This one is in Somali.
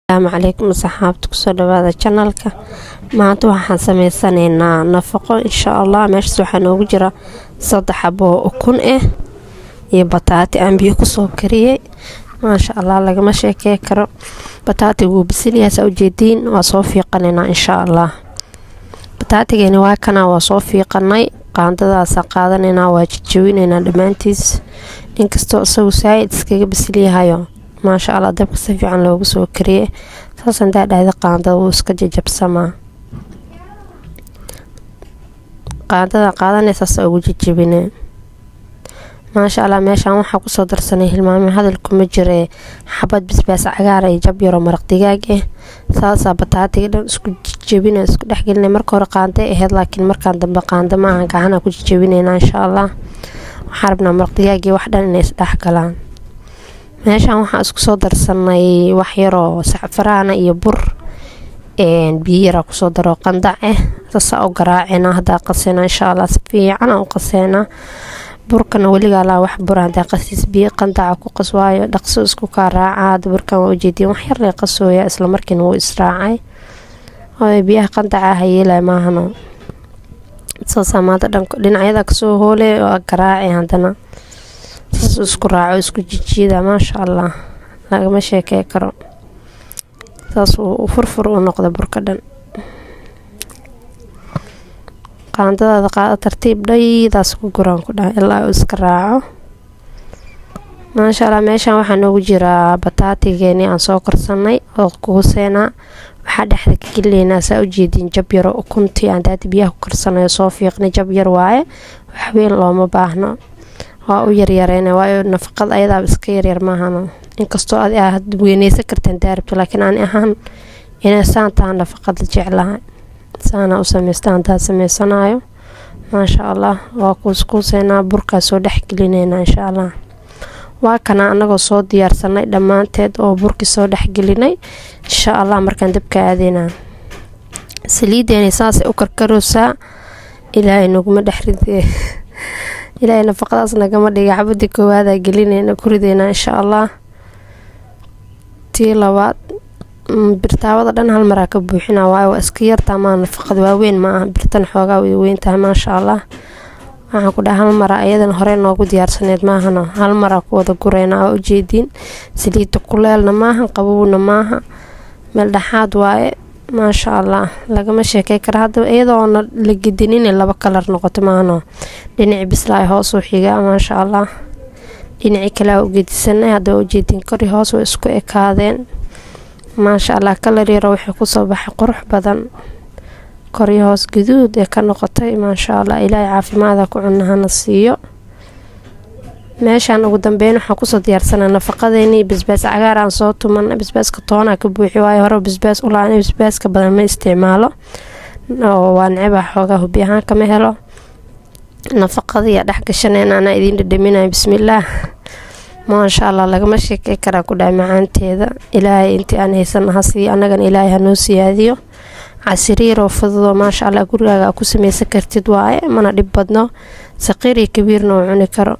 السلام عليكم صحابتك سوداوada channelka maanta waxaan sameysanaynaa nafaqo insha Allah meesha waxaa noogu jira 3 xabo ukun iyo bataati aan biyo ku soo kariyay maasha Allah lagama sheekay karo bataatigu wuu bisil yahay soo jeedin waa soo fiiqanaynaa insha Allah bataatigeena waa kana waa soo fiiqanay qaandadaas qaadanaynaa waa jajabinaynaa dhamaantiis inkastoo soo saayid iskaga bisil yahay ما شاء الله دبك سفي عن لوجو سو كريه ساسن دا دايدا قاندada wuu iska jajabsamaa qaandada qaadanaysa soo ugu jajabinay ما شاء الله meeshaan waxa ku soo darsanay hilmaame hadalku ma jiree xabad bisbaas cagaar ay jab yaro maraq digaag saasa bataatiga dhan isku jajabinay isku dhaxgelinay marka hore qaanday ahayd laakiin markaan dambe qaanda ma aan gacana ku jajabinayna insha Allah waxaan rabnaa maraq digaag wax dhan inay isdhax galaan meeshaan waxa isku soo darsanay wax yaro saxfaraan iyo bur biyo yar ku soo daro qandac sasa oo garaacina hada qasina insha Allah si fiican oo qasina burkana waliga la wax buraan qasiis biyo qandac ku qaswaayo dhaqso isku ka raacad burkan oo jeedin wax yar qasooya isla markiina uu israacay oo biyaha qandaca hayla maahano sasa maanta dhinacyada ka soo hoole oo garaaci hadana isku raaco isku jijiida ma sha Allah lagama sheekay karo taas uu furfur u noqdo burka dhan qaandada qaad tartiib dhaydaas ku guraan ku dhaa ilaa iska raaco ma sha Allah meeshaan waxa noogu jira bataatigeeni aan soo korsanay oo ku seena waxa dhexda ka galeena saa u jeedin jab yar oo ukuntii aan daad biyaha ku karsanayo soo fiiqnay jab yar waaye wax weyn looma baahno waa u yaryareen waayo nafaqad ayada iska yaryar maahano inkastoo aad weynaysa kartaan daarabto laakiin aan ahaan inay saantaan nafaqad jeclahay saana u sameystaan taa sameysanayo ma sha Allah waa kuuskuuseena burka soo dhaxgelinayna insha Allah waa kana anagoo soo diyaarsanay dhamaanteed oo burki soo dhaxgelinay insha Allah markaan dabka aadina saliideena saas u karkaroosa ilaahay nuguma dhaxridee ilaahay nafaqadaas nagama dhiga xabadi koowaad gelinayna kurideena insha Allah tii labaad birtaawada dhan hal mar ka buuxina waa iska yarta ma nafaqad waaweyn ma birtan xoogaa weyn tahay ma sha Allah waxaan ku dhahay hal mar ayadan hore noogu diyaarsaneed maahano hal mar ku wada gureyna oo jeedin saliid kuleelna maaha qabowna maaha meel dhaxaad waaye ما شاء الله lagama sheekay karo hada iyadoo la gidinin laba kalar noqoto maano dhinac bislaay hoos u xiga ma sha Allah dhinac kale oo gedisanay hada oo jeedin kori hoos oo isku ekaadeen ma sha Allah kalar yar waxa ku soo baxay qurux badan kori hoos gaduud ka noqotay ma sha Allah ilaahay caafimaad ku cunahana siiyo meeshaan ugu dambeyn waxa ku soo diyaarsanaa nafaqadeeni bisbaas cagaar aan soo tuman bisbaaska toona ka buuxi waayo hore bisbaas u laana bisbaaska badan ma isticmaalo oo waan ciba xooga hubiyahan kama helo nafaqadii dhax gashanayna ana idin dhadhaminay bismillaah ma sha Allah lagama sheekay kara ku dhamaanteeda ilaahay intii aan haysan hasi anagan ilaahay hanoo siyaadiyo casiriiro fudud ma sha Allah gurigaaga ku sameeysan kartid waaye mana dhib badno saqiir iyo kabiirna cuni karo